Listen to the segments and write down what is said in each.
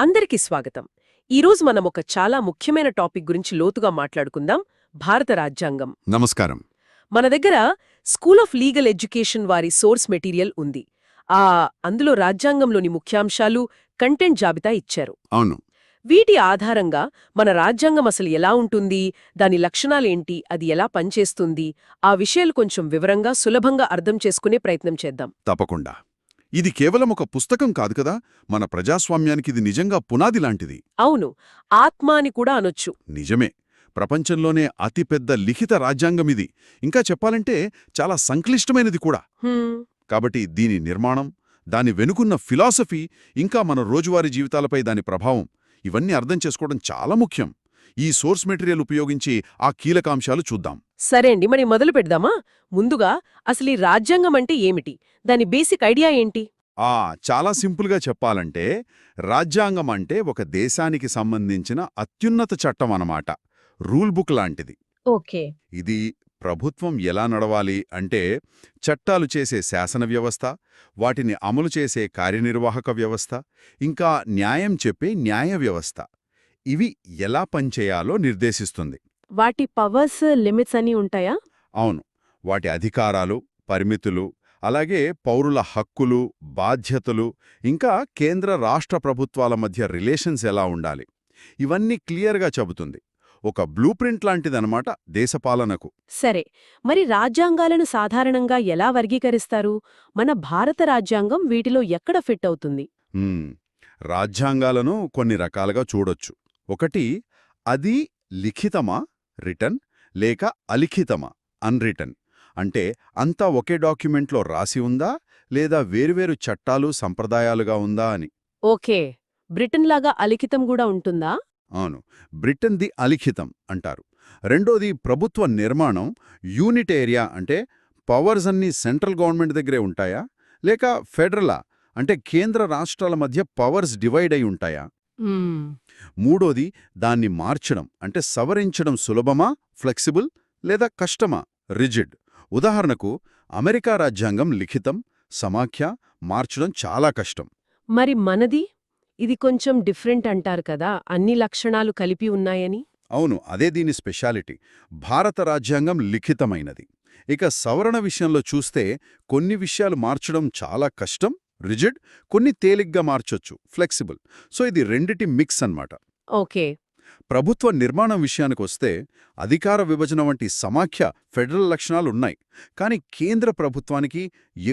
అందరికీ స్వాగతం. ఈరోజు మనం ఒక చాలా ముఖ్యమైన టాపిక్ గురించి లోతుగా మాట్లాడుకుందాం. భారత రాజ్యాంగం. నమస్కారం. మన దగ్గర స్కూల్ ఆఫ్ లీగల్ ఎడ్యుకేషన్ వారి సోర్స్ మెటీరియల్ ఉంది. అందులో రాజ్యాంగంలోని ముఖ్యాంశాలు, కంటెంట్ జాబితా ఇచ్చారు. అవును. వీటి ఆధారంగా మన రాజ్యాంగం అసలు ఎలా ఉంటుంది, దాని లక్షణాలేంటి, అది ఎలా పనిచేస్తుంది, ఆ విషయాలు కొంచెం వివరంగా సులభంగా అర్థం చేసుకునే ప్రయత్నం చేద్దాం. తప్పకుండా. ఇది కేవలం ఒక పుస్తకం కాదు కదా, మన ప్రజాస్వామ్యానికి ఇది నిజంగా పునాది లాంటిది. అవును, ఆత్మ అని కూడా అనొచ్చు. నిజమే. ప్రపంచంలోనే అతిపెద్ద లిఖిత రాజ్యాంగమిది. ఇంకా చెప్పాలంటే చాలా సంక్లిష్టమైనది కూడా. కాబట్టి దీని నిర్మాణం, దాని వెనుకున్న ఫిలాసఫీ, ఇంకా మన రోజువారీ జీవితాలపై దాని ప్రభావం, ఇవన్నీ అర్థం చేసుకోవడం చాలా ముఖ్యం. ఈ సోర్స్ మెటీరియల్ ఉపయోగించి ఆ కీలకాంశాలు చూద్దాం. సరే అండి, మరి మొదలు పెడదామా? ముందుగా అసలు ఈ రాజ్యాంగం అంటే ఏమిటి, దాని బేసిక్ ఐడియా ఏంటి? చాలా సింపుల్గా చెప్పాలంటే రాజ్యాంగం అంటే ఒక దేశానికి సంబంధించిన అత్యున్నత చట్టం అన్నమాట. రూల్ బుక్ లాంటిది. ఓకే. ఇది ప్రభుత్వం ఎలా నడవాలి అంటే చట్టాలు చేసే శాసన వ్యవస్థ, వాటిని అమలు చేసే కార్యనిర్వాహక వ్యవస్థ, ఇంకా న్యాయం చెప్పే న్యాయ వ్యవస్థ, ఇవి ఎలా పనిచేయాలో నిర్దేశిస్తుంది. వాటి పవర్స్, లిమిట్స్ అని ఉంటాయా? అవును. వాటి అధికారాలు, పరిమితులు, అలాగే పౌరుల హక్కులు, బాధ్యతలు, ఇంకా కేంద్ర రాష్ట్ర ప్రభుత్వాల మధ్య రిలేషన్స్ ఎలా ఉండాలి, ఇవన్నీ క్లియర్గా చెబుతుంది. ఒక బ్లూ ప్రింట్ లాంటిదనమాట దేశపాలనకు. సరే, మరి రాజ్యాంగాలను సాధారణంగా ఎలా వర్గీకరిస్తారు? మన భారత రాజ్యాంగం వీటిలో ఎక్కడ ఫిట్ అవుతుంది? రాజ్యాంగాలను కొన్ని రకాలుగా చూడొచ్చు. ఒకటి, అది లిఖితమా, రిటన్, లేక అలిఖితమా, అన్రిటన్. అంటే అంతా ఒకే డాక్యుమెంట్లో రాసి ఉందా, లేదా వేరువేరు చట్టాలు, సంప్రదాయాలుగా ఉందా అని. ఓకే, బ్రిటన్లాగా అలిఖితం కూడా ఉంటుందా? అవును, బ్రిటన్ది అలిఖితం అంటారు. రెండోది ప్రభుత్వ నిర్మాణం, యూనిటేరియా, అంటే పవర్స్ అన్నీ సెంట్రల్ గవర్నమెంట్ దగ్గరే ఉంటాయా, లేక ఫెడరలా, అంటే కేంద్ర రాష్ట్రాల మధ్య పవర్స్ డివైడ్ అయి ఉంటాయా. మూడోది దాన్ని మార్చడం, అంటే సవరించడం సులభమా, ఫ్లెక్సిబుల్, లేదా కష్టమా, రిజిడ్. ఉదాహరణకు అమెరికా రాజ్యాంగం లిఖితం, సమాఖ్య, మార్చడం చాలా కష్టం. మరి మనది? ఇది కొంచెం డిఫరెంట్ అంటారు కదా, అన్ని లక్షణాలు కలిపి ఉన్నాయని. అవును, అదే దీని స్పెషాలిటీ. భారత రాజ్యాంగం లిఖితమైనది. ఇక సవరణ విషయంలో చూస్తే కొన్ని విషయాలు మార్చడం చాలా కష్టం, రిజిడ్, కొన్ని తేలిగ్గా మార్చొచ్చు, ఫ్లెక్సిబుల్. సో ఇది రెండిటి మిక్స్ అన్నమాట. ఓకే. ప్రభుత్వ నిర్మాణం విషయానికొస్తే అధికార విభజన వంటి సమాఖ్య, ఫెడరల్ లక్షణాలున్నాయి. కానీ కేంద్ర ప్రభుత్వానికి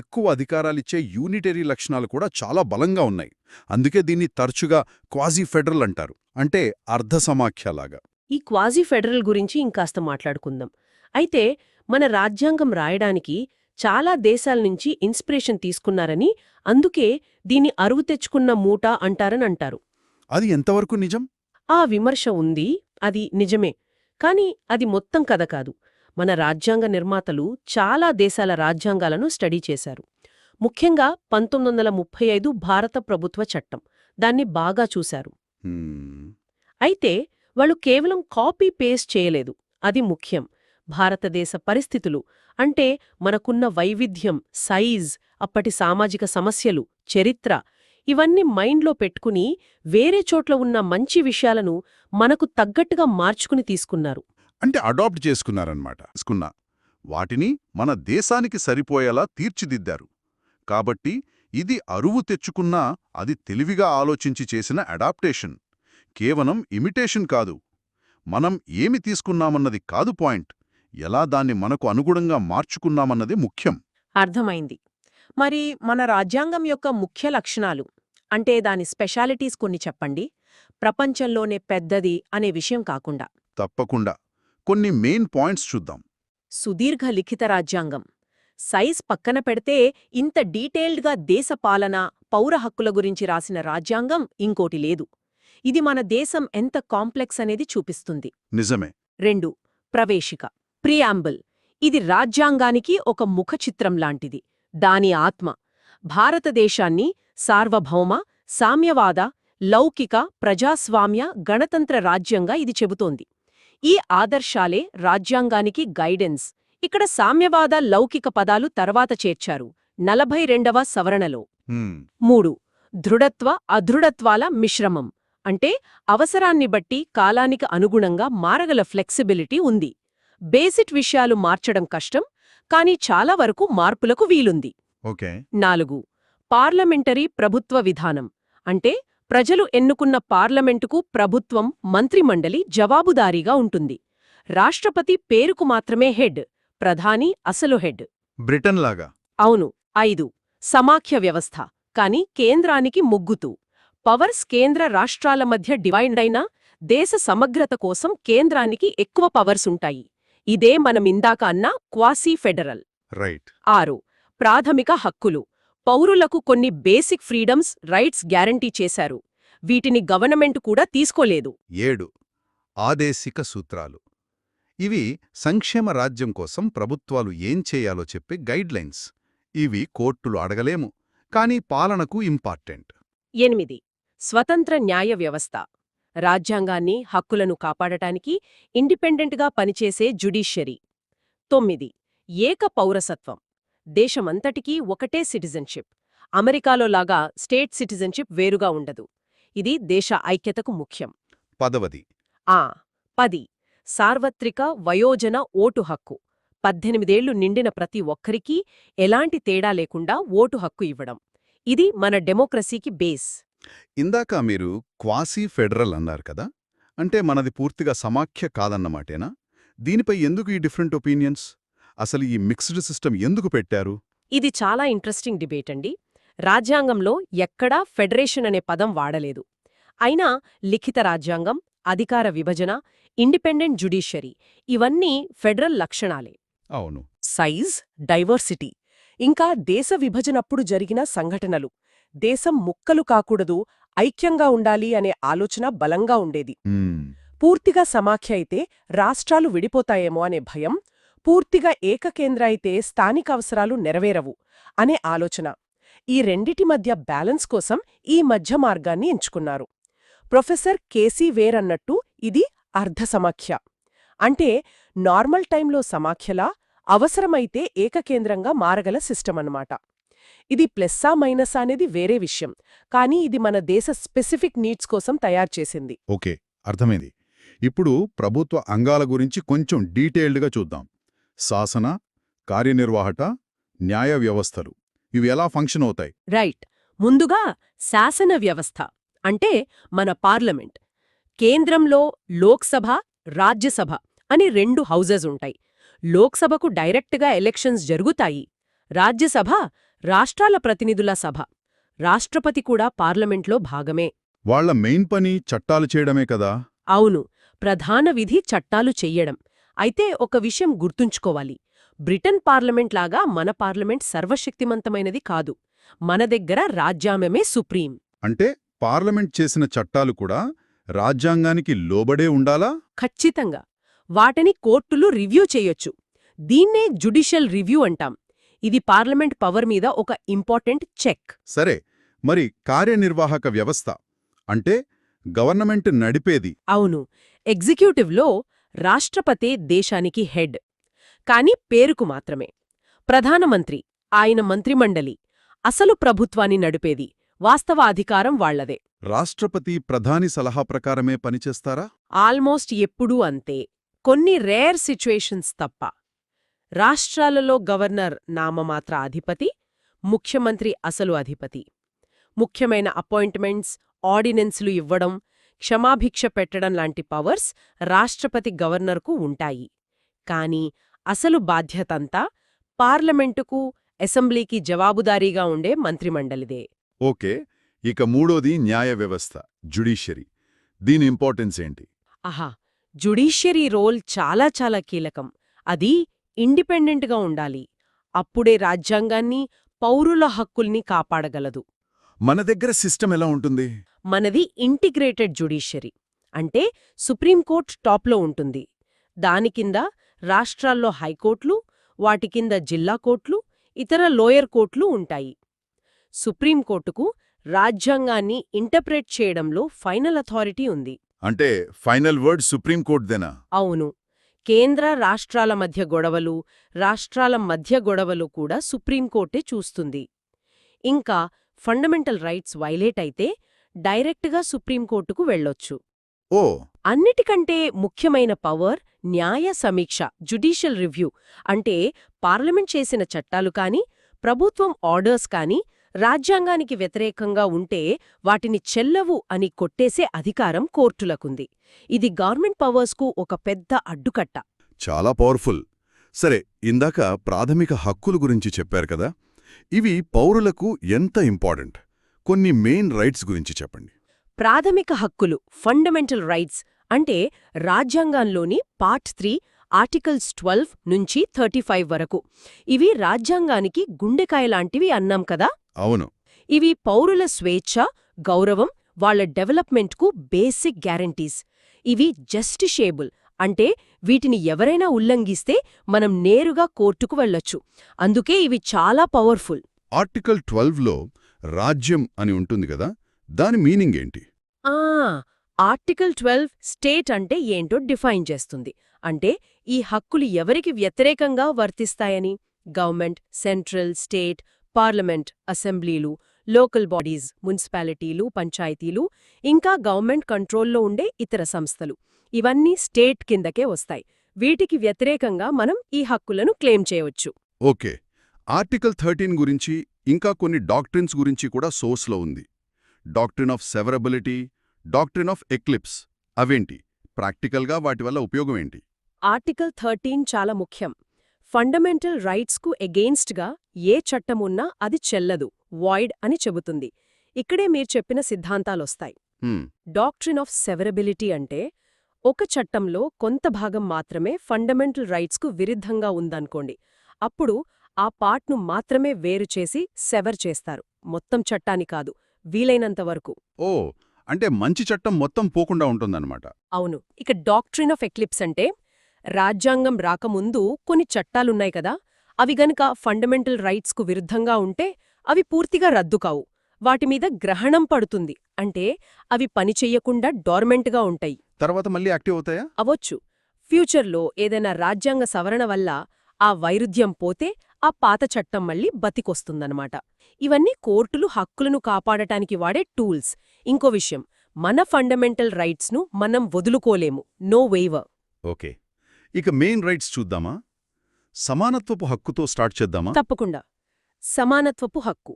ఎక్కువ అధికారాలిచ్చే యూనిటరీ లక్షణాలు కూడా చాలా బలంగా ఉన్నాయి. అందుకే దీన్ని తరచుగా క్వాజీ ఫెడరల్ అంటారు, అంటే అర్ధ సమాఖ్యలాగా. ఈ క్వాజీ ఫెడరల్ గురించి ఇంకాస్త మాట్లాడుకుందాం. అయితే మన రాజ్యాంగం రాయడానికి చాలా దేశాల నుంచి ఇన్స్పిరేషన్ తీసుకున్నారని, అందుకే దీన్ని అరువు తెచ్చుకున్న మూట అంటారు. అది ఎంతవరకు నిజం? ఆ విమర్శ ఉంది, అది నిజమే. కాని అది మొత్తం కథ కాదు. మన రాజ్యాంగ నిర్మాతలు చాలా దేశాల రాజ్యాంగాలను స్టడీ చేశారు. ముఖ్యంగా 1935 భారత ప్రభుత్వ చట్టం, దాన్ని బాగా చూశారు. అయితే వాళ్ళు కేవలం కాపీ పేస్ట్ చేయలేదు, అది ముఖ్యం. భారతదేశ పరిస్థితులు, అంటే మనకున్న వైవిధ్యం, సైజ్, అప్పటి సామాజిక సమస్యలు, చరిత్ర, ఇవన్నీ మైండ్లో పెట్టుకుని వేరే చోట్ల ఉన్న మంచి విషయాలను మనకు తగ్గట్టుగా మార్చుకుని తీసుకున్నారు. అంటే అడాప్ట్ చేసుకున్నారన్నమాట. వాటిని మన దేశానికి సరిపోయేలా తీర్చిదిద్దారు. కాబట్టి ఇది అరువు తెచ్చుకున్నా అది తెలివిగా ఆలోచించి చేసిన అడాప్టేషన్. కేవలం ఇమిటేషన్ కాదు. మనం ఏమి తీసుకున్నామన్నది కాదు పాయింట్, ఎలా దాన్ని మనకు అనుగుణంగా మార్చుకున్నామన్నది ముఖ్యం. అర్థమైంది. మరి మన రాజ్యాంగం యొక్క ముఖ్య లక్షణాలు, అంటే దాని స్పెషాలిటీస్ కొన్ని చెప్పండి, ప్రపంచంలోనే పెద్దది అనే విషయం కాకుండా. తప్పకుండా. కొన్ని మెయిన్ పాయింట్స్ చూద్దాం. సుదీర్ఘ లిఖిత రాజ్యాంగం. సైజ్ పక్కన పెడితే ఇంత డీటెయిల్డ్గా దేశ పాలన, పౌర హక్కుల గురించి రాసిన రాజ్యాంగం ఇంకోటి లేదు. ఇది మన దేశం ఎంత కాంప్లెక్స్ అనేది చూపిస్తుంది. నిజమే. 2. ప్రవేశిక, ప్రియాంబుల్. ఇది రాజ్యాంగానికి ఒక ముఖచిత్రం లాంటిది. దాని ఆత్మ భారతదేశాన్ని సార్వభౌమ, సామ్యవాద, లౌకిక, ప్రజాస్వామ్య, గణతంత్ర రాజ్యంగా ఇది చెబుతోంది. ఈ ఆదర్శాలే రాజ్యాంగానికి గైడెన్స్. ఇక్కడ సామ్యవాద, లౌకిక పదాలు తర్వాత చేర్చారు 42వ సవరణలో. 3. దృఢత్వ అదృఢత్వాల మిశ్రమం. అంటే అవసరాన్ని బట్టి కాలానికి అనుగుణంగా మారగల ఫ్లెక్సిబిలిటీ ఉంది. బేసిక్ విషయాలు మార్చడం కష్టం, కానీ చాలా వరకు మార్పులకు వీలుంది. ఓకే. 4. పార్లమెంటరీ ప్రభుత్వ విధానం. అంటే ప్రజలు ఎన్నుకున్న పార్లమెంటుకు ప్రభుత్వం, మంత్రిమండలి జవాబుదారీగా ఉంటుంది. రాష్ట్రపతి పేరుకు మాత్రమే హెడ్, ప్రధాని అసలు హెడ్. బ్రిటన్ లాగా. అవును. 5. సమాఖ్య వ్యవస్థ. కాని కేంద్రానికి ముగ్గుతూ. పవర్స్ కేంద్ర రాష్ట్రాల మధ్య డివైడ్ అయినా దేశ సమగ్రత కోసం కేంద్రానికి ఎక్కువ పవర్స్ ఉంటాయి. ఇదే మనమిందాక అన్న క్వాసీ ఫెడరల్. రైట్. 6. ప్రాథమిక హక్కులు. పౌరులకు కొన్ని బేసిక్ ఫ్రీడమ్స్, రైట్స్ గ్యారంటీ చేశారు. వీటిని గవర్నమెంట్ కూడా తీసుకోలేదు. 7. ఆదేశిక సూత్రాలు. ఇవి సంక్షేమ రాజ్యం కోసం ప్రభుత్వాలు ఏం చేయాలో చెప్పే గైడ్లైన్స్. ఇవి కోర్టులు అడగలేము, కానీ పాలనకు ఇంపార్టెంట్. 8. స్వతంత్ర న్యాయ వ్యవస్థ. రాజ్యాంగాన్ని, హక్కులను కాపాడటానికి ఇండిపెండెంట్గా పనిచేసే జ్యుడిషియరీ. 9. ఏక పౌరసత్వం. దేశమంతటికీ ఒకటే సిటిజన్షిప్. అమెరికాలో లాగా స్టేట్ సిటిజన్షిప్ వేరుగా ఉండదు. ఇది దేశ ఐక్యతకు ముఖ్యం. 10. 10. సార్వత్రిక వయోజన ఓటు హక్కు. 18 ఏళ్లు నిండిన ప్రతి ఒక్కరికీ ఎలాంటి తేడా లేకుండా ఓటు హక్కు ఇవ్వడం. ఇది మన డెమోక్రసీకి బేస్. ఇందాక మీరు క్వాసీ ఫెడరల్ అన్నారు కదా, అంటే మనది పూర్తిగా సమాఖ్య కాదన్నమాటేనా? దీనిపై ఎందుకు ఈ డిఫరెంట్ ఒపీనియన్స్? అసలు ఈ మిక్స్డ్ సిస్టమ్ ఎందుకు పెట్టారు? ఇది చాలా ఇంట్రెస్టింగ్ డిబేట్ అండి. రాజ్యాంగంలో ఎక్కడా ఫెడరేషన్ అనే పదం వాడలేదు. అయినా లిఖిత రాజ్యాంగం, అధికార విభజన, ఇండిపెండెంట్ జ్యుడిషియరీ ఇవన్నీ ఫెడరల్ లక్షణాలే. అవును. సైజ్, డైవర్సిటీ, ఇంకా దేశ విభజనప్పుడు జరిగిన సంఘటనలు. దేశం ముక్కలు కాకూడదు, ఐక్యంగా ఉండాలి అనే ఆలోచన బలంగా ఉండేది. పూర్తిగా సమాఖ్య అయితే రాష్ట్రాలు విడిపోతాయేమో అనే భయం, పూర్తిగా ఏకకేంద్ర అయితే స్థానిక అవసరాలు నెరవేరవు అనే ఆలోచన. ఈ రెండిటి మధ్య బ్యాలెన్స్ కోసం ఈ మధ్య మార్గాన్ని ఎంచుకున్నారు. ప్రొఫెసర్ కేసీ వేర్ అన్నట్టు ఇది అర్ధసమాఖ్య. అంటే నార్మల్ టైంలో సమాఖ్యలా, అవసరమైతే ఏకకేంద్రంగా మారగల సిస్టమ్ అన్నమాట. ఇది ప్లస్సా మైనసా అనేది వేరే విషయం, కానీ ఇది మన దేశ స్పెసిఫిక్ నీడ్స్ కోసం తయారుచేసింది. ఓకే, అర్థమైంది. ఇప్పుడు ప్రభుత్వ అంగాల గురించి కొంచెం డీటెయిల్డ్గా చూద్దాం. శాసన, కార్యనిర్వాహక, న్యాయ వ్యవస్థలు ఇవి ఎలా ఫంక్షన్ అవుతాయి? రైట్. ముందుగా శాసన వ్యవస్థ అంటే మన పార్లమెంట్. కేంద్రంలో లోక్సభ, రాజ్యసభ అని 2 హౌజెస్ ఉంటాయి. లోక్సభకు డైరెక్ట్గా ఎలక్షన్స్ జరుగుతాయి. రాజ్యసభ రాష్ట్రాల ప్రతినిధుల సభ. రాష్ట్రపతి కూడా పార్లమెంట్లో భాగమే. వాళ్ల మెయిన్ పని చట్టాలు చేయడమే కదా? అవును. ప్రధాన విధి చట్టాలు చెయ్యడం. అయితే ఒక విషయం గుర్తుంచుకోవాలి. బ్రిటన్ పార్లమెంట్ లాగా మన పార్లమెంట్ సర్వశక్తిమంతమైనది కాదు. మన దగ్గర రాజ్యాంగమే సుప్రీం. అంటే పార్లమెంట్ చేసిన చట్టాలు కూడా రాజ్యాంగానికి లోబడే ఉండాలా? ఖచ్చితంగా. వాటిని కోర్టులు రివ్యూ చేయొచ్చు. దీన్నే జ్యుడిషియల్ రివ్యూ అంటాం. ఇది పార్లమెంట్ పవర్ మీద ఒక ఇంపార్టెంట్ చెక్. సరే, మరి కార్యనిర్వాహక వ్యవస్థ అంటే గవర్నమెంట్ నడిపేది? అవును. ఎగ్జిక్యూటివ్లో రాష్ట్రపతే దేశానికి హెడ్. కాని పేరుకు మాత్రమే. ప్రధానమంత్రి, ఆయన మంత్రిమండలి అసలు ప్రభుత్వాన్ని నడిపేది. వాస్తవ అధికారం వాళ్లదే. రాష్ట్రపతి ప్రధాని సలహా ప్రకారమే పనిచేస్తారా? ఆల్మోస్ట్ ఎప్పుడూ అంతే, కొన్ని రేర్ సిచ్యుయేషన్స్ తప్ప. రాష్ట్రాలలో గవర్నర్ నామమాత్ర అధిపతి, ముఖ్యమంత్రి అసలు అధిపతి. ముఖ్యమైన అపాయింట్మెంట్స్, ఆర్డినెన్స్లు ఇవ్వడం, క్షమాభిక్ష పెట్టడం లాంటి పవర్స్ రాష్ట్రపతి గవర్నర్కు ఉంటాయి. కానీ అసలు బాధ్యతంతా పార్లమెంటుకు, అసెంబ్లీకి జవాబుదారీగా ఉండే మంత్రిమండలిదే. ఓకే, ఇక మూడోది న్యాయ వ్యవస్థ, జ్యుడిషియరీ. దీని ఇంపార్టెన్స్ ఏంటి? ఆహా, జ్యుడిషియరీ రోల్ చాలా చాలా కీలకం. అది ఇండిపెండెంట్గా ఉండాలి. అప్పుడే రాజ్యాంగాన్ని, పౌరుల హక్కుల్ని కాపాడగలదు. మన దగ్గర సిస్టమ్ ఎలా ఉంటుంది? మనది ఇంటిగ్రేటెడ్ జ్యుడిషియరీ. అంటే సుప్రీంకోర్టు టాప్లో ఉంటుంది. దాని కింద రాష్ట్రాల్లో హైకోర్టులు, వాటి కింద జిల్లా కోర్టులు, ఇతర లోయర్ కోర్టులు ఉంటాయి. సుప్రీంకోర్టుకు రాజ్యాంగాన్ని ఇంటర్ప్రెట్ చేయడంలో ఫైనల్ అథారిటీ ఉంది. అంటే ఫైనల్ వర్డ్ సుప్రీంకోర్టుదేనా? అవును. కేంద్ర రాష్ట్రాల మధ్య గొడవలు, రాష్ట్రాల మధ్య గొడవలు కూడా సుప్రీంకోర్టే చూస్తుంది. ఇంకా ఫండమెంటల్ రైట్స్ వైలేట్ అయితే డైరెక్ట్గా సుప్రీంకోర్టుకు వెళ్ళొచ్చు. ఓ అన్నిటికంటే ముఖ్యమైన పవర్ న్యాయ సమీక్ష, జ్యుడిషియల్ రివ్యూ. అంటే పార్లమెంట్ చేసిన చట్టాలు కానీ ప్రభుత్వం ఆర్డర్స్ కానీ రాజ్యాంగానికి వ్యతిరేకంగా ఉంటే వాటిని చెల్లవు అని కొట్టేసే అధికారం కోర్టులకుంది. ఇది గవర్నమెంట్ పవర్స్కు ఒక పెద్ద అడ్డుకట్ట. చాలా పవర్ఫుల్. సరే, ఇందాక ప్రాథమిక హక్కుల గురించి చెప్పారు కదా, ఇవి పౌరులకు ఎంత ఇంపార్టెంట్? కొన్ని మెయిన్ రైట్స్ గురించి చెప్పండి. ప్రాథమిక హక్కులు, ఫండమెంటల్ రైట్స్ అంటే రాజ్యాంగంలోని పార్ట్ 3 ఆర్టికల్స్ 12 నుంచి 35 వరకు. ఇవి రాజ్యాంగానికి గుండెకాయలాంటివి అన్నాం కదా. అవును. ఇవి పౌరుల స్వేచ్ఛ, గౌరవం, వాళ్ల డెవలప్మెంట్కు బేసిక్ గ్యారంటీస్. ఇవి జస్టిషియబుల్ అంటే వీటిని ఎవరైనా ఉల్లంఘిస్తే మనం నేరుగా కోర్టుకు వెళ్ళొచ్చు. అందుకే ఇవి చాలా పవర్ఫుల్. ఆర్టికల్ 12లో రాజ్యం అని ఉంటుంది కదా, దాని మీనింగ్ ఏంటి? ఆర్టికల్ 12 స్టేట్ అంటే ఏంటో డిఫైన్ చేస్తుంది. అంటే ఈ హక్కులు ఎవరికి వ్యతిరేకంగా వర్తిస్తాయని. గవర్నమెంట్, సెంట్రల్, స్టేట్, పార్లమెంట్, అసెంబ్లీలు, లోకల్ బాడీస్, మున్సిపాలిటీలు, పంచాయతీలు, ఇంకా గవర్నమెంట్ కంట్రోల్లో ఉండే ఇతర సంస్థలు, ఇవన్నీ స్టేట్ కిందకే వస్తాయి. వీటికి వ్యతిరేకంగా మనం ఈ హక్కులను క్లెయిమ్ చేయవచ్చు. ఓకే. ఆర్టికల్ 13 గురించి ఇంకా కొన్ని డాక్ట్రిన్స్ గురించి కూడా సోర్స్లో ఉంది. Doctrine of సెవరబిలిటీ, doctrine of eclipse. అవేంటి? ప్రాక్టికల్గా వాటి వల్ల ఉపయోగం ఏంటి? ఆర్టికల్ 13 చాలా ముఖ్యం. ఫండమెంటల్ రైట్స్కు ఎగెయిన్స్ట్గా ఏ చట్టమున్నా అది చెల్లదు, వాయిడ్ అని చెబుతుంది. ఇక్కడే మీరు చెప్పిన సిద్ధాంతాలొస్తాయి. డాక్ట్రిన్ ఆఫ్ సెవరబిలిటీ అంటే ఒక చట్టంలో కొంత భాగం మాత్రమే ఫండమెంటల్ రైట్స్కు విరుద్ధంగా ఉందనుకోండి, అప్పుడు ఆ పార్ట్ను మాత్రమే వేరు చేసి సెవర్ చేస్తారు, మొత్తం చట్టాన్ని కాదు, వీలైనంతవరకు. ఓ, అంటే మంచి చట్టం మొత్తం పోకుండా ఉంటుందన్నమాట. అవును. ఇక డాక్ట్రిన్ ఆఫ్ ఎక్లిప్స్ అంటే రాజ్యాంగం రాకముందు కొన్ని చట్టాలున్నాయి కదా, అవి గనక ఫండమెంటల్ రైట్స్కు విరుద్ధంగా ఉంటే అవి పూర్తిగా రద్దు కావు, వాటిమీద గ్రహణం పడుతుంది. అంటే అవి పనిచెయ్యకుండా డార్మెంట్గా ఉంటాయి. తర్వాత మళ్ళీ యాక్టివ్ అవుతాయా? అవొచ్చు. ఫ్యూచర్లో ఏదైనా రాజ్యాంగ సవరణ వల్ల ఆ వైరుధ్యం పోతే ఆ పాత చట్టం మళ్ళీ బతికొస్తుందన్నమాట. ఇవన్నీ కోర్టులు హక్కులను కాపాడటానికి వాడే టూల్స్. ఇంకో విషయం, మన ఫండమెంటల్ రైట్స్ను మనం వదులుకోలేము. No waiver. ఓకే. ఇక మెయిన్ రైట్స్ చూద్దామా? సమానత్వపు హక్కుతో స్టార్ట్ చేద్దామా? తప్పకుండా. సమానత్వపు హక్కు,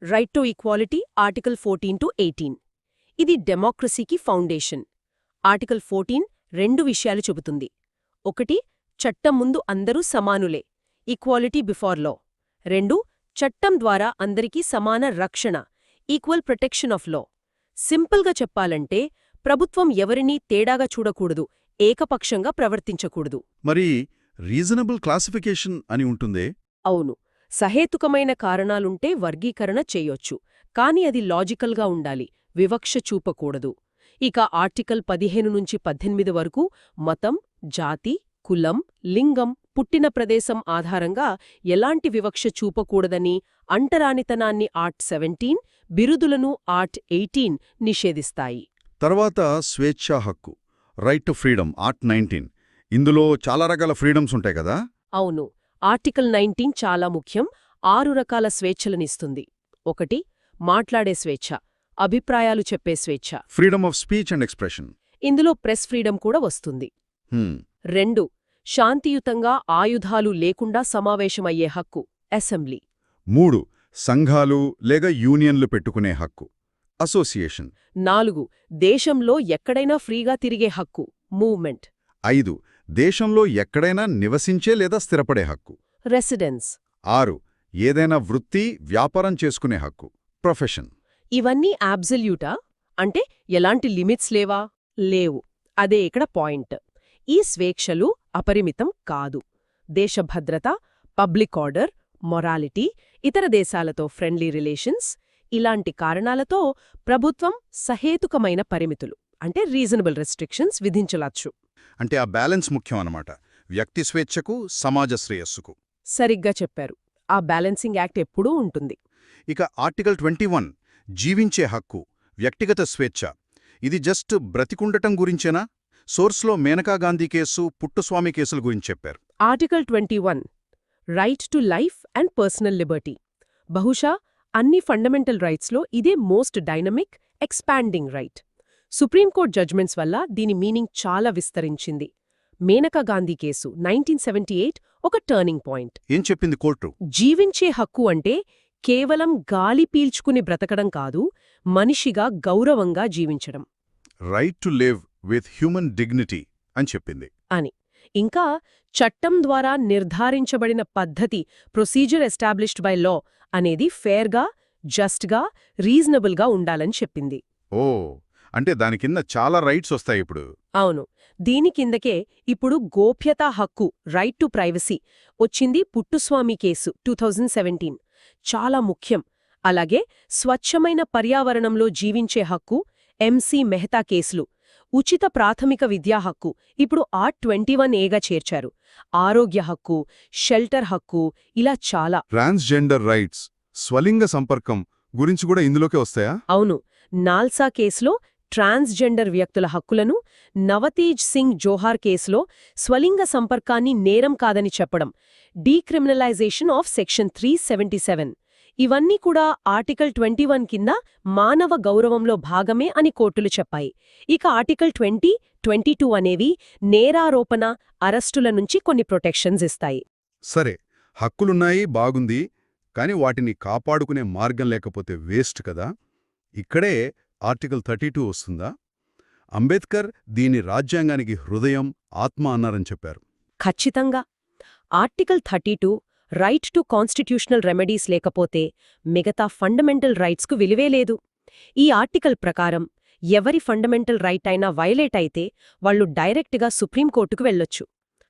రైట్ టు ఈక్వాలిటీ, ఆర్టికల్ 14-18. ఇది డెమోక్రసీకి ఫౌండేషన్. ఆర్టికల్ 14 రెండు విషయాలు చెబుతుంది. ఒకటి, చట్టం ముందు అందరూ సమానులే, ఈక్వాలిటీ బిఫోర్ లా. 2, చట్టం ద్వారా అందరికీ సమాన రక్షణ, ఈక్వల్ ప్రొటెక్షన్ ఆఫ్ లా. సింపుల్గా చెప్పాలంటే ప్రభుత్వం ఎవరినీ తేడాగా చూడకూడదు, ఏకపక్షంగా ప్రవర్తించకూడదు. మరి రీజనబుల్ క్లాసిఫికేషన్ అని ఉంటుందే? అవును. సహేతుకమైన కారణాలుంటే వర్గీకరణ చేయొచ్చు, కాని అది లాజికల్గా ఉండాలి, వివక్ష చూపకూడదు. ఇక ఆర్టికల్ 15-18 వరకు మతం, జాతి, కులం, లింగం, పుట్టిన ప్రదేశం ఆధారంగా ఎలాంటి వివక్ష చూపకూడదని, అంటరానితనాన్ని ఆర్ట్ 17, బిరుదులను ఆర్ట్ 18 నిషేధిస్తాయి. తర్వాత స్వేచ్ఛా హక్కు, రైట్ టు ఫ్రీడమ్, ఆర్ట్ 19. ఇందులో చాలా రకాల ఫ్రీడమ్స్ ఉంటాయి కదా? అవును. ఆర్టికల్ 19 చాలా ముఖ్యం. 6 రకాల స్వేచ్ఛలనిస్తుంది. 1, మాట్లాడే స్వేచ్ఛ, అభిప్రాయాలు చెప్పే స్వేచ్ఛ, freedom of speech and expression. ఇందులో ప్రెస్ ఫ్రీడమ్ కూడా వస్తుంది. 2, శాంతియుతంగా ఆయుధాలు లేకుండా సమావేశమయ్యే హక్కు, అసెంబ్లీ. 3, సంఘాలు లేక యూనియన్లు పెట్టుకునే హక్కు, అసోసియేషన్. 4, దేశంలో ఎక్కడైనా ఫ్రీగా తిరిగే హక్కు, మూవ్మెంట్. 5, దేశంలో ఎక్కడైనా నివసించే లేదా స్థిరపడే హక్కు, రెసిడెన్స్. 6, ఏదైనా వృత్తి, వ్యాపారం చేసుకునే హక్కు, ప్రొఫెషన్. ఇవన్నీ అబ్సల్యూటా? అంటే ఎలాంటి లిమిట్స్ లేవా? లేవు. అదే ఇక్కడ పాయింట్. ఈ స్వేచ్ఛలు అపరిమితం కాదు. దేశ భద్రత, పబ్లిక్ ఆర్డర్, మొరాలిటీ, ఇతర దేశాలతో ఫ్రెండ్లీ రిలేషన్స్, ఇలాంటి కారణాలతో ప్రభుత్వం సహేతుకమైన పరిమితులు అంటే రీజనబుల్ రెస్ట్రిక్షన్స్ విధించవచ్చు. అంటే ఆ బ్యాలెన్స్ ముఖ్యం అన్నమాట, వ్యక్తి స్వేచ్ఛకు, సమాజ శ్రేయస్సుకు. సరిగ్గా చెప్పారు. ఆ బ్యాలెన్సింగ్ యాక్ట్ ఎప్పుడూ ఉంటుంది. ఇక ఆర్టికల్ 21, జీవించే హక్కు, వ్యక్తిగత స్వేచ్ఛ. ఇది జస్ట్ బ్రతికుండటం గురించేనా? సోర్స్లో మేనకా గాంధీ కేసు, పుట్టుస్వామి కేసుల గురించి చెప్పారు. Article 21, right to life and personal liberty. బహుశా అన్ని ఫండమెంటల్ రైట్స్లో ఇదే most dynamic, expanding right. Supreme court judgments వల్ల దీని మీనింగ్ చాలా విస్తరించింది. మేనకా గాంధీ కేసు 1978 ఒక టర్నింగ్ పాయింట్. ఏం చెప్పింది కోర్టు? జీవించే హక్కు అంటే కేవలం గాలి పీల్చుకుని బ్రతకడం కాదు, మనిషిగా గౌరవంగా జీవించడం right to live with human dignity అని చెప్పింది. అని. ఇంకా చట్టం ద్వారా నిర్ధారించబడిన పద్ధతి, ప్రొసీజర్ ఎస్టాబ్లిష్డ్ బై లా అనేది ఫేర్గా, జస్ట్గా, రీజనబుల్గా ఉండాలని చెప్పింది. ఓ, అంటే దాని కింద చాలా రైట్స్ వస్తాయి ఇప్పుడు. అవును. దీని కిందకే ఇప్పుడు గోప్యతా హక్కు, రైట్ టు ప్రైవసీ వచ్చింది. పుట్టుస్వామి కేసు 2017 చాలా ముఖ్యం. అలాగే స్వచ్ఛమైన పర్యావరణంలో జీవించే హక్కు, ఎంసీ మెహతా కేసులు, ఉచిత ప్రాథమిక విద్యా హక్కు ఇప్పుడు ఆర్ట్ 21A చేర్చారు. ఆరోగ్య హక్కు, షెల్టర్ హక్కు, ఇలా చాలా. ట్రాన్స్జెండర్ రైట్స్, స్వలింగ సంపర్కం గురించి కూడా ఇందులోకే వస్తాయా? అవును. నాల్సా కేసులో ట్రాన్స్జెండర్ వ్యక్తుల హక్కులను, నవతేజ్ సింగ్ జోహార్ కేసులో స్వలింగ సంపర్కాన్ని నేరం కాదని చెప్పడం, డీక్రిమినలైజేషన్ ఆఫ్ సెక్షన్ 377 ఇవన్నీ కూడా ఆర్టికల్ 21 కింద మానవ గౌరవంలో భాగమే అని కోర్టులు చెప్పాయి. ఇక ఆర్టికల్ 20, 22 అనేవి నేరారోపణ, అరెస్టుల నుంచి కొన్ని ప్రొటెక్షన్స్ ఇస్తాయి. సరే, హక్కులున్నాయి, బాగుంది. కాని వాటిని కాపాడుకునే మార్గం లేకపోతే వేస్ట్ కదా. ఇక్కడే ఆర్టికల్ 32 వస్తుందా? అంబేద్కర్ దీని రాజ్యాంగానికి హృదయం, ఆత్మ అన్నారని చెప్పారు. ఖచ్చితంగా. Article 32 right to constitutional remedies లేకపోతే మిగతా ఫండమెంటల్ రైట్స్కు విలువే లేదు. ఈ ఆర్టికల్ ప్రకారం ఎవరి ఫండమెంటల్ రైట్ అయినా వైలేట్ అయితే వాళ్లు డైరెక్ట్గా సుప్రీంకోర్టుకు వెళ్లొచ్చు.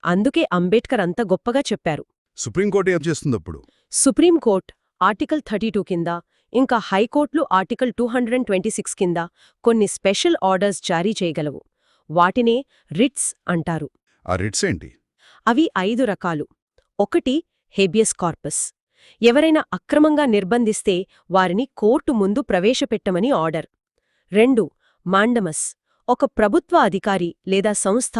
అందుకే అంబేద్కర్ అంత గొప్పగా చెప్పారు. సుప్రీంకోర్టు ఏం చేస్తుందప్పుడు? సుప్రీంకోర్టు ఆర్టికల్ 32 కింద, ఇంకా హైకోర్టులు ఆర్టికల్ 226 కింద కొన్ని స్పెషల్ ఆర్డర్స్ జారీ చేయగలవు. వాటినే రిట్స్ అంటారు. ఆ రిట్స్ ఏంటి? అవి 5 రకాలు. 1 హేబియస్ కార్పస్. ఎవరైనా అక్రమంగా నిర్బంధిస్తే వారిని కోర్టు ముందు ప్రవేశపెట్టమని ఆర్డర్. 2 మాండమస్. ఒక ప్రభుత్వ అధికారి లేదా సంస్థ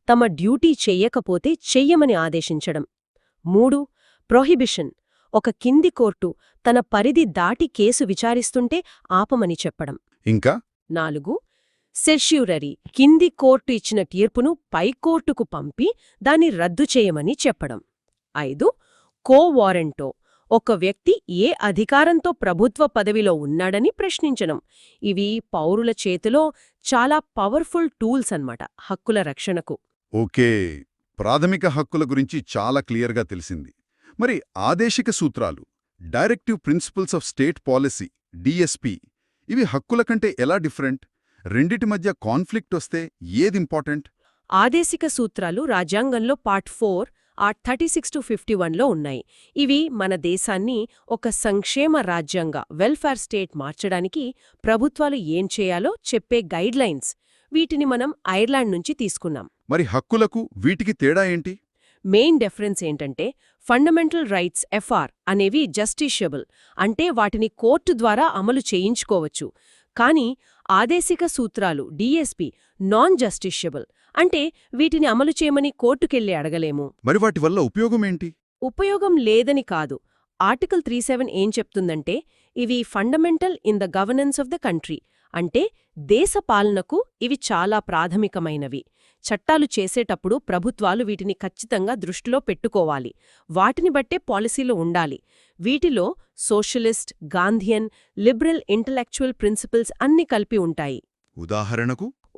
తమ డ్యూటీ చెయ్యకపోతే చెయ్యమని ఆదేశించడం. 3 ప్రొహిబిషన్. ఒక కింది కోర్టు తన పరిధి దాటి కేసు విచారిస్తుంటే ఆపమని చెప్పడం. ఇంకా 4 సెర్ష్యూరరీ. కింది కోర్టు ఇచ్చిన తీర్పును పైకోర్టుకు పంపి దాన్ని రద్దు చేయమని చెప్పడం. 5 కో వారెంటో. ఒక వ్యక్తి ఏ అధికారంతో ప్రభుత్వ పదవిలో ఉన్నాడని ప్రశ్నించడం. ఇవి పౌరుల చేతిలో చాలా పవర్ఫుల్ టూల్స్ అన్నమాట హక్కుల రక్షణకు. ఓకే, ప్రాథమిక హక్కుల గురించి చాలా క్లియర్గా తెలిసింది. మరి ఆదేశిక సూత్రాలు, directive principles of state policy, DSP, ఇవి హక్కుల కంటే ఎలా డిఫరెంట్? రెండిటి మధ్య కాన్ఫ్లిక్ట్ వస్తే ఏది ఇంపార్టెంట్? ఆదేశిక సూత్రాలు రాజ్యాంగంలో పార్ట్ 4 ఆర్ట్ 36-51లో ఉన్నాయి. ఇవి మన దేశాన్ని ఒక సంక్షేమ రాజ్యంగా, వెల్ఫేర్ స్టేట్ మార్చడానికి ప్రభుత్వాలు ఏం చేయాలో చెప్పే గైడ్లైన్స్. వీటిని మనం ఐర్లాండ్ నుంచి తీసుకున్నాం. మరి హక్కులకు వీటికి తేడా ఏంటి? మెయిన్ డిఫరెన్స్ ఏంటంటే ఫండమెంటల్ రైట్స్ ఎఫ్ఆర్ అనేవి జస్టిషియబుల్, అంటే వాటిని కోర్టు ద్వారా అమలు చేయించుకోవచ్చు. కానీ ఆదేశిక సూత్రాలు డిఎస్పి నాన్ జస్టిషియబుల్, అంటే వీటిని అమలు చేయమని కోర్టుకెళ్లి అడగలేము. మరి వాటి వల్ల ఉపయోగమేంటి? ఉపయోగం లేదని కాదు. ఆర్టికల్ 37 ఏం చెప్తుందంటే ఇవి fundamental in the governance of the country, అంటే దేశ పాలనకు ఇవి చాలా ప్రాథమికమైనవి. చట్టాలు చేసేటప్పుడు ప్రభుత్వాలు వీటిని ఖచ్చితంగా దృష్టిలో పెట్టుకోవాలి. వాటిని బట్టే పాలసీలు ఉండాలి. వీటిలో socialist, Gandhian, liberal intellectual principles అన్ని కలిపి ఉంటాయి.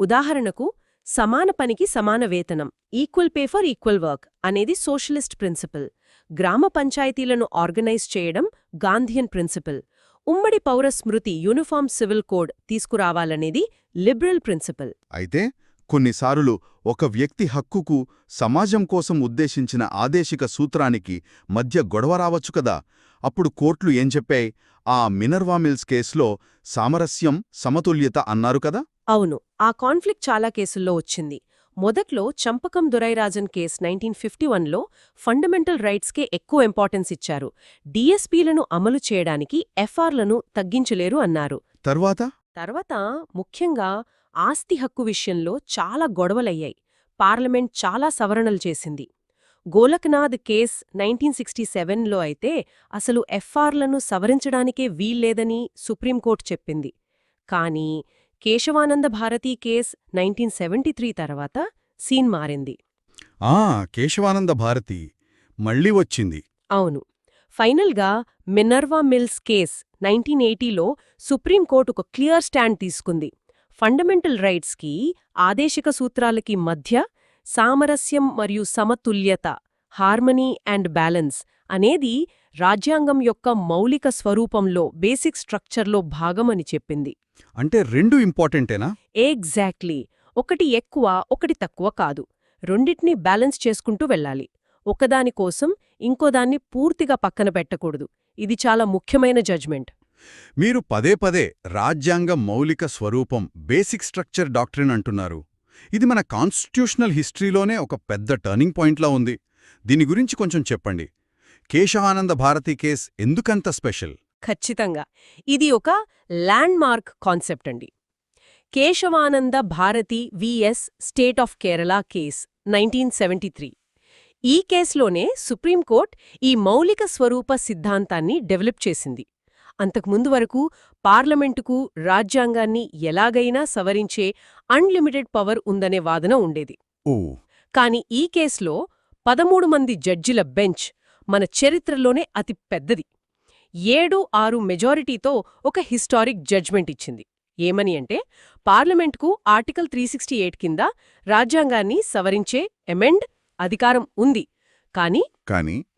ఉదాహరణకు సమాన పనికి సమాన వేతనం, equal pay for equal work అనేది సోషలిస్ట్ ప్రిన్సిపల్. గ్రామ పంచాయతీలను ఆర్గనైజ్ చేయడం గాంధియన్ ప్రిన్సిపల్. ఉమ్మడి పౌర స్మృతి, యూనిఫార్మ్ సివిల్ కోడ్ తీసుకురావాలనేది లిబరల్ ప్రిన్సిపల్. అయితే కొన్నిసార్లు ఒక వ్యక్తి హక్కుకు సమాజం కోసం ఉద్దేశించిన ఆదేశిక సూత్రానికి మధ్య గొడవ రావచ్చు కదా. అప్పుడు కోర్టులు ఏం చెప్పాయి? ఆ మినర్వా మిల్స్ కేసులో సామరస్యం, సమతుల్యత అన్నారు కదా. అవును, ఆ కాన్ఫ్లిక్ట్ చాలా కేసుల్లో వచ్చింది. మొదట్లో చంపకం దురైరాజన్ కేస్ 1951లో ఫండమెంటల్ రైట్స్కే ఎక్కువ ఇంపార్టెన్స్ ఇచ్చారు. డిఎస్పీలను అమలు చేయడానికి ఎఫ్ఆర్లను తగ్గించలేరు అన్నారు. తర్వాత ముఖ్యంగా ఆస్తి హక్కు విషయంలో చాలా గొడవలయ్యాయి. పార్లమెంట్ చాలా సవరణలు చేసింది. గోలక్నాథ్ కేస్ 1967లో అయితే అసలు ఎఫ్ఆర్లను సవరించడానికే వీల్లేదని సుప్రీంకోర్టు చెప్పింది. కానీ కేశవానంద భారతి కేస్ 1973 తర్వాత సీన్ మారింది. కేశవానంద భారతి మళ్ళీ వచ్చింది. అవును. ఫైనల్గా మినర్వా మిల్స్ కేస్ 1980లో సుప్రీంకోర్టు ఒక క్లియర్ స్టాండ్ తీసుకుంది. ఫండమెంటల్ రైట్స్కి ఆదేశిక సూత్రాలకి మధ్య సామరస్యం మరియు సమతుల్యత, హార్మనీ అండ్ బ్యాలెన్స్ అనేది రాజ్యాంగం యొక్క మౌలిక స్వరూపంలో, బేసిక్ స్ట్రక్చర్లో భాగమని చెప్పింది. అంటే రెండు ఇంపార్టెంటేనా? ఎగ్జాక్ట్లీ. ఒకటి ఎక్కువ, ఒకటి తక్కువ కాదు. రెండిటినీ బ్యాలెన్స్ చేసుకుంటూ వెళ్ళాలి. ఒకదానికోసం ఇంకోదాన్ని పూర్తిగా పక్కన పెట్టకూడదు. ఇది చాలా ముఖ్యమైన జడ్జ్మెంట్. మీరు పదే పదే రాజ్యాంగ మౌలిక స్వరూపం, బేసిక్ స్ట్రక్చర్ డాక్ట్రిన్ అంటున్నారు. ఇది మన కాన్స్టిట్యూషనల్ హిస్టరీలోనే ఒక పెద్ద టర్నింగ్ పాయింట్లా ఉంది. దీని గురించి కొంచెం చెప్పండి. కేశవానంద భారతి కేస్ ఎందుకంత స్పెషల్? ఖచ్చితంగా. ఇది ఒక ల్యాండ్ మార్క్ కాన్సెప్ట్ అండి. Kesavananda Bharati VS state of Kerala case 1973. ఈ కేసులోనే సుప్రీంకోర్టు ఈ మౌలిక స్వరూప సిద్ధాంతాన్ని డెవలప్ చేసింది. అంతకుముందు వరకు పార్లమెంటుకు రాజ్యాంగాన్ని ఎలాగైనా సవరించే అన్లిమిటెడ్ పవర్ ఉందనే వాదన ఉండేది. కాని ఈ కేసులో 13 మంది జడ్జిల బెంచ్ మన చరిత్రలోనే అతి పెద్దది 7-6 మెజారిటీతో ఒక హిస్టారిక్ జడ్జ్మెంట్ ఇచ్చింది. ఏమని అంటే, పార్లమెంట్కు ఆర్టికల్ 368 కింద రాజ్యాంగాన్ని సవరించే ఎమెండ్ అధికారం ఉంది.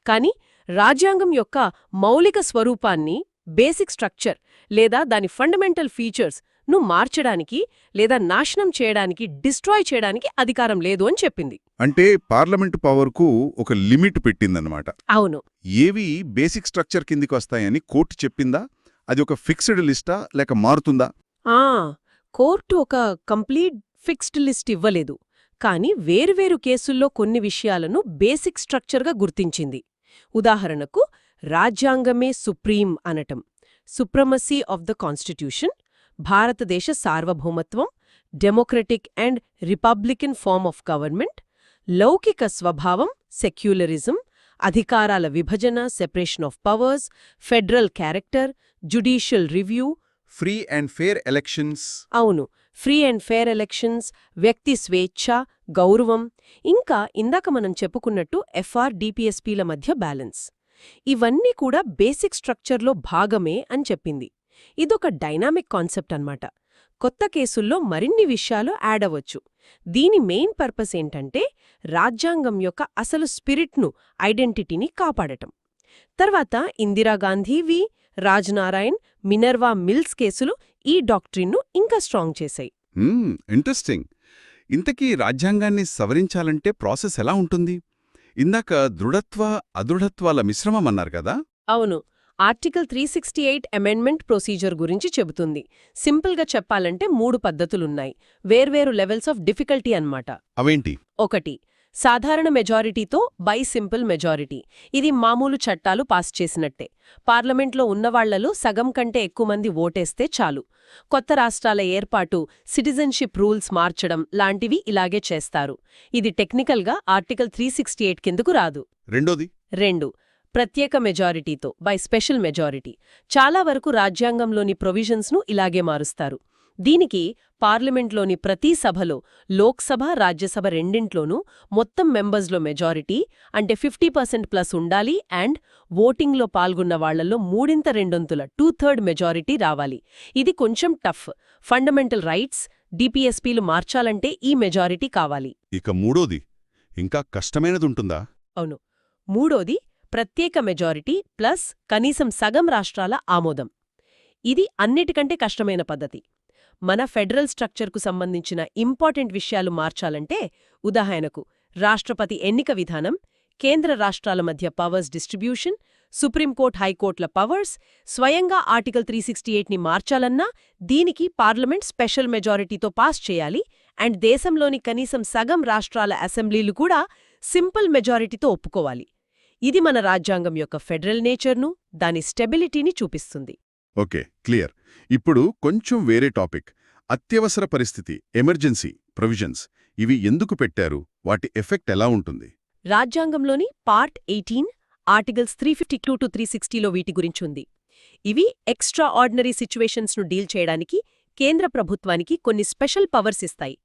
కానీ రాజ్యాంగం యొక్క మౌలిక స్వరూపాన్ని, బేసిక్ స్ట్రక్చర్ లేదా దాని ఫండమెంటల్ ఫీచర్స్ ను మార్చడానికి లేదా నాశనం చేయడానికి, డిస్ట్రాయ్ చేయడానికి అధికారం లేదు అని చెప్పింది. అంటే పార్లమెంటు పవర్కు ఒక లిమిట్ పెట్టిందన్నమాట. అవును. ఏవి బేసిక్ స్ట్రక్చర్ కిందికి వస్తాయని కోర్టు చెప్పిందా? అది ఒక ఫిక్స్డ్ లిస్టా లేక మారుతుందా? కోర్టు ఒక కంప్లీట్ ఫిక్స్డ్ లిస్ట్ ఇవ్వలేదు. కాని వేరువేరు కేసుల్లో కొన్ని విషయాలను బేసిక్ స్ట్రక్చర్గా గుర్తించింది. ఉదాహరణకు, రాజ్యాంగమే సుప్రీం అనటం, సుప్రమసీ ఆఫ్ ద కాన్స్టిట్యూషన్, భారతదేశ సార్వభౌమత్వం, democratic and republican form of government, లౌకిక స్వభావం, సెక్యులరిజం, అధికారాల విభజన, separation of powers, federal character, judicial review, free and fair elections. అవును, ఫ్రీ అండ్ ఫేర్ ఎలక్షన్స్, వ్యక్తి స్వేచ్ఛ, గౌరవం, ఇంకా ఇందాక మనం చెప్పుకున్నట్టు ఎఫ్ఆర్, డిపిఎస్పీల మధ్య బ్యాలెన్స్. ఇవన్నీ కూడా బేసిక్ స్ట్రక్చర్లో భాగమే అని చెప్పింది. ఇదొక డైనామిక్ కాన్సెప్ట్ అన్నమాట. కొత్త కేసుల్లో మరిన్ని విషయాలు యాడ్ అవ్వచ్చు. దీని మెయిన్ పర్పస్ ఏంటంటే, రాజ్యాంగం యొక్క అసలు స్పిరిట్ను, ఐడెంటిటీని కాపాడటం. తర్వాత ఇందిరాగాంధీ వి రాజ్నారాయణ్, మినర్వా మిల్స్ కేసులు ఈ డాక్ట్రిన్ను ఇంకా స్ట్రాంగ్ చేశాయి. ఇంట్రెస్టింగ్. ఇంతకీ రాజ్యాంగాన్ని సవరించాలంటే ప్రాసెస్ ఎలా ఉంటుంది? ఇందాక దృఢత్వ, అదృఢత్వాల మిశ్రమం అన్నారు కదా? అవును. ఆర్టికల్ 368 అమెండ్మెంట్ ప్రొసీజర్ గురించి చెబుతుంది. సింపుల్గా చెప్పాలంటే 3 పద్ధతులున్నాయి. వేర్వేరు లెవెల్స్ ఆఫ్ డిఫికల్టీ అన్నమాట. అవేంటి? 1. సాధారణ మెజారిటీతో బై సింపుల్ మెజారిటీ. ఇది మామూలు చట్టాలు పాస్ చేసినట్టే. పార్లమెంట్లో ఉన్నవాళ్లలో సగం కంటే ఎక్కువ మంది ఓటేస్తే చాలు. కొత్త రాష్ట్రాల ఏర్పాటు, సిటిజన్షిప్ రూల్స్ మార్చడం లాంటివి ఇలాగే చేస్తారు. ఇది టెక్నికల్గా ఆర్టికల్ 368 కిందకు రాదు. 2. ప్రత్యేక మెజారిటీతో బై స్పెషల్ మెజారిటీ. చాలా వరకు రాజ్యాంగంలోని ప్రొవిజన్స్ను ఇలాగే మారుస్తారు. దీనికి పార్లమెంట్లోని ప్రతి సభలో, లోక్సభ, రాజ్యసభ రెండింట్లోనూ మొత్తం మెంబర్స్లో మెజారిటీ అంటే 50% ప్లస్ ఉండాలి అండ్ ఓటింగ్లో పాల్గొన్న వాళ్లలో 3/2 2/3 మెజారిటీ రావాలి. ఇది కొంచెం టఫ్. ఫండమెంటల్ రైట్స్, డిపిఎస్పీలు మార్చాలంటే ఈ మెజారిటీ కావాలి. ఇక 3. ఇంకా కష్టమైనదుంటుందా? అవును. 3. ప్రత్యేక మెజారిటీ ప్లస్ కనీసం సగం రాష్ట్రాల ఆమోదం. ఇది అన్నిటికంటే కష్టమైన పద్ధతి. మన ఫెడరల్ స్ట్రక్చర్కు సంబంధించిన ఇంపార్టెంట్ విషయాలు మార్చాలంటే, ఉదాహరణకు రాష్ట్రపతి ఎన్నిక విధానం, కేంద్ర రాష్ట్రాల మధ్య పవర్స్ డిస్ట్రిబ్యూషన్, సుప్రీంకోర్టు, హైకోర్టుల పవర్స్, స్వయంగా ఆర్టికల్ 368ని మార్చాలన్నా దీనికి పార్లమెంట్ స్పెషల్ మెజారిటీతో పాస్ చేయాలి అండ్ దేశంలోని కనీసం సగం రాష్ట్రాల అసెంబ్లీలు కూడా సింపుల్ మెజారిటీతో ఒప్పుకోవాలి. ఇది మన రాజ్యాంగం యొక్క ఫెడరల్ నేచర్ను, దాని స్టెబిలిటీని చూపిస్తుంది. Okay, clear. ఇప్పుడు కొంచెం వేరే టాపిక్. అత్యవసర పరిస్థితి, ఎమర్జెన్సీ ప్రొవిజన్స్. ఇవి ఎందుకు పెట్టారు? వాటి ఎఫెక్ట్ ఎలా ఉంటుంది? రాజ్యాంగంలోని పార్ట్ 18 ఆర్టికల్స్ 352 టు 360లో వీటి గురించుంది. ఇవి ఎక్స్ట్రా ఆర్డినరీ సిచ్యువేషన్స్ను డీల్ చేయడానికి కేంద్ర ప్రభుత్వానికి కొన్ని స్పెషల్ పవర్స్ ఇస్తాయి.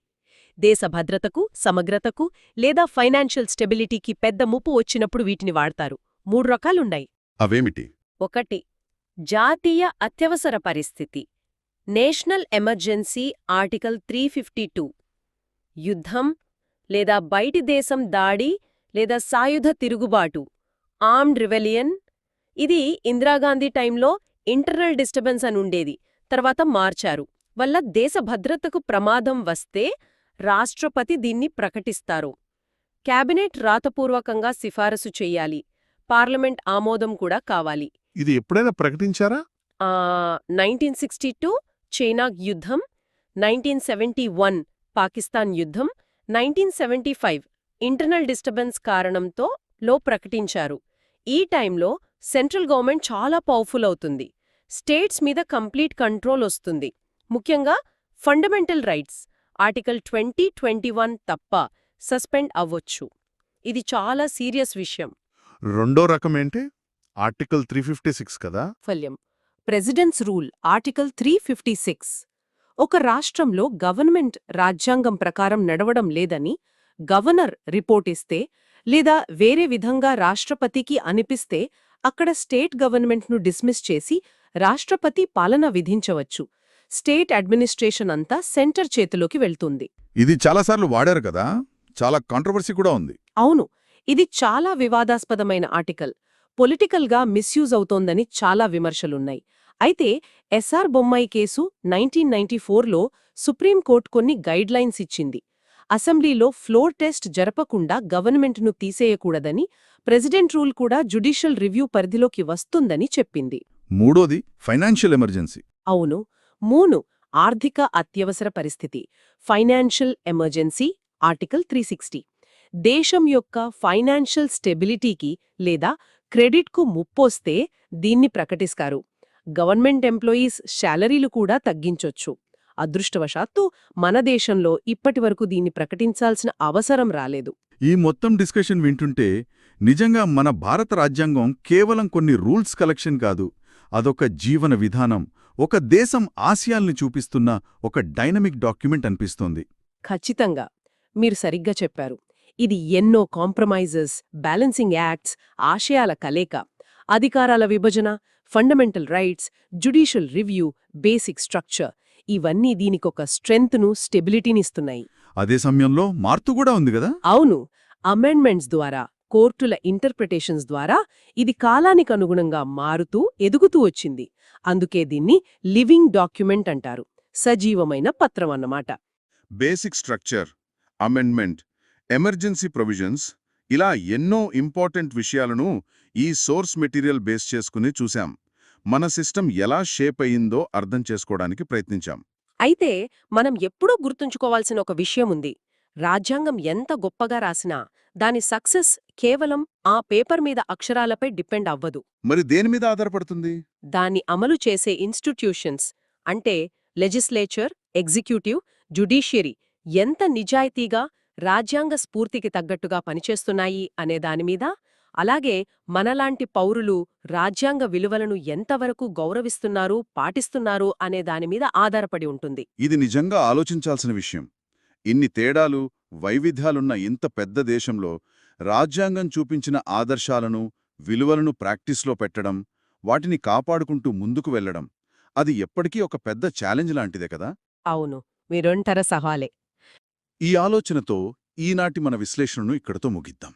దేశ భద్రతకు, సమగ్రతకు లేదా ఫైనాన్షియల్ స్టెబిలిటీకి పెద్ద ముప్పు వచ్చినప్పుడు వీటిని వాడతారు. 3 రకాలున్నాయి. అవేమిటి? 1. జాతీయ అత్యవసర పరిస్థితి నేషనల్ ఎమర్జెన్సీ ఆర్టికల్ 352. యుద్ధం లేదా బయటి దేశం దాడి లేదా సాయుధ తిరుగుబాటు ఆర్మ్డ్ రివెలియన్. ఇది ఇందిరాగాంధీ టైంలో ఇంటర్నల్ డిస్టర్బెన్స్ అని ఉండేది, తర్వాత మార్చారు. వల్ల దేశ భద్రతకు ప్రమాదం వస్తే రాష్ట్రపతి దీన్ని ప్రకటిస్తారు. క్యాబినెట్ రాతపూర్వకంగా సిఫారసు చెయ్యాలి. పార్లమెంట్ ఆమోదం కూడా కావాలి. ఇది ఎప్పుడైనా ప్రకటించారా? 1962 చైనా యుద్ధం, 1971 పాకిస్తాన్ యుద్ధం, 1975 ఇంటర్నల్ డిస్టర్బెన్స్ కారణంతో ప్రకటించారు. ఈ టైంలో సెంట్రల్ గవర్నమెంట్ చాలా పవర్ఫుల్ అవుతుంది. స్టేట్స్ మీద కంప్లీట్ కంట్రోల్ వస్తుంది. ముఖ్యంగా ఫండమెంటల్ రైట్స్ ఆర్టికల్ 2021 తప్ప సస్పెండ్ అవ్వొచ్చు. ఇది చాలా సీరియస్ విషయం. రెండో రకమేంటి? ఆర్టికల్ 356 కదా? ఫల్యం ప్రెసిడెంట్స్ రూల్ ఆర్టికల్ 356. ఒక రాష్ట్రంలో గవర్నమెంట్ రాజ్యాంగం ప్రకారం నడవడం లేదని గవర్నర్ రిపోర్ట్ ఇస్తే లేదా వేరే విధంగా రాష్ట్రపతికి అనిపిస్తే అక్కడ స్టేట్ గవర్నమెంట్ను డిస్మిస్ చేసి రాష్ట్రపతి పాలన విధించవచ్చు. స్టేట్ అడ్మినిస్ట్రేషన్ అంతా సెంటర్ చేతిలోకి వెళ్తుంది. ఇది చాలాసార్లు వాడారు కదా, చాలా కాంట్రవర్సీ కూడా ఉంది. అవును, ఇది చాలా వివాదాస్పదమైన ఆర్టికల్. పొలిటికల్గా మిస్యూజ్ అవుతోందని చాలా విమర్శలున్నాయి. అయితే ఎస్ఆర్ బొమ్మాయి కేసు 1994లో సుప్రీంకోర్టు కొన్ని గైడ్లైన్స్ ఇచ్చింది. అసెంబ్లీలో ఫ్లోర్ టెస్ట్ జరపకుండా గవర్నమెంట్ను తీసేయకూడదని, ప్రెసిడెంట్ రూల్ కూడా జ్యుడిషియల్ రివ్యూ పరిధిలోకి వస్తుందని చెప్పింది. మూడోది ఫైనాన్షియల్ ఎమర్జెన్సీ. అవును. 3. ఆర్థిక అత్యవసర పరిస్థితి ఫైనాన్షియల్ ఎమర్జెన్సీ ఆర్టికల్ 360. దేశం యొక్క ఫైనాన్షియల్ స్టెబిలిటీకి లేదా క్రెడిట్కు ముప్పొస్తే దీన్ని ప్రకటిస్తారు. గవర్నమెంట్ ఎంప్లాయీస్ శాలరీలు కూడా తగ్గించొచ్చు. అదృష్టవశాత్తు మన దేశంలో ఇప్పటివరకు దీన్ని ప్రకటించాల్సిన అవసరం రాలేదు. ఈ మొత్తం డిస్కషన్ వింటుంటే నిజంగా మన భారత రాజ్యాంగం కేవలం కొన్ని రూల్స్ కలెక్షన్ కాదు, అదొక జీవన విధానం, ఒక దేశం ఆశయాల్ని చూపిస్తున్న ఒక డైనమిక్ డాక్యుమెంట్ అనిపిస్తోంది. ఖచ్చితంగా మీరు సరిగ్గా చెప్పారు. ఇది ఎన్నో కాంప్రమైజెస్, బ్యాలెన్సింగ్ యాక్ట్స్, ఆశయాల కలయిక. అధికారాల విభజన, fundamental rights, judicial review, basic structure ఇవన్నీ దీనికొక స్ట్రెంగ్త్ను, స్టెబిలిటీనిస్తున్నాయి. అదే సమయంలో మార్పు కూడా ఉంది కదా? అవును. అమెండ్మెంట్స్ ద్వారా, కోర్టుల ఇంటర్ప్రిటేషన్స్ ద్వారా ఇది కాలానికి అనుగుణంగా మారుతూ, ఎదుగుతూ వచ్చింది. అందుకే దీన్ని లివింగ్ డాక్యుమెంట్ అంటారు. సజీవమైన పత్రం అన్నమాట. Basic structure, amendment, emergency provisions ఇలా ఎన్నో ఇంపార్టెంట్ విషయాలను ఈ సోర్స్ మెటీరియల్ బేస్ చేసుకుని చూశాం. మన సిస్టమ్ ఎలా షేప్ అయ్యిందో అర్థం చేసుకోవడానికి ప్రయత్నించాం. అయితే మనం ఎప్పుడూ గుర్తుంచుకోవాల్సిన ఒక విషయం ఉంది. రాజ్యాంగం ఎంత గొప్పగా రాసినా దాని సక్సెస్ కేవలం ఆ పేపర్ మీద అక్షరాలపై డిపెండ్ అవ్వదు. మరి దేని మీద ఆధారపడుతుంది? దాన్ని అమలు చేసే ఇన్స్టిట్యూషన్స్ అంటే లెజిస్లేచర్, ఎగ్జిక్యూటివ్, జ్యుడిషియరీ ఎంత నిజాయితీగా రాజ్యాంగ స్ఫూర్తికి తగ్గట్టుగా పనిచేస్తున్నాయి అనే దానిమీద, అలాగే మనలాంటి పౌరులు రాజ్యాంగ విలువలను ఎంతవరకు గౌరవిస్తున్నారు, పాటిస్తున్నారు అనే దానిమీద ఆధారపడి ఉంటుంది. ఇది నిజంగా ఆలోచించాల్సిన విషయం. ఇన్ని తేడాలు, వైవిధ్యాలున్న ఇంత పెద్ద దేశంలో రాజ్యాంగం చూపించిన ఆదర్శాలను, విలువలను ప్రాక్టీస్లో పెట్టడం, వాటిని కాపాడుకుంటూ ముందుకు వెళ్లడం, అది ఎప్పటికీ ఒక పెద్ద ఛాలెంజ్ లాంటిదే కదా? అవును, మీరొంటర సవాలే. ఈ ఆలోచనతో ఈనాటి మన విశ్లేషణను ఇక్కడితో ముగిద్దాం.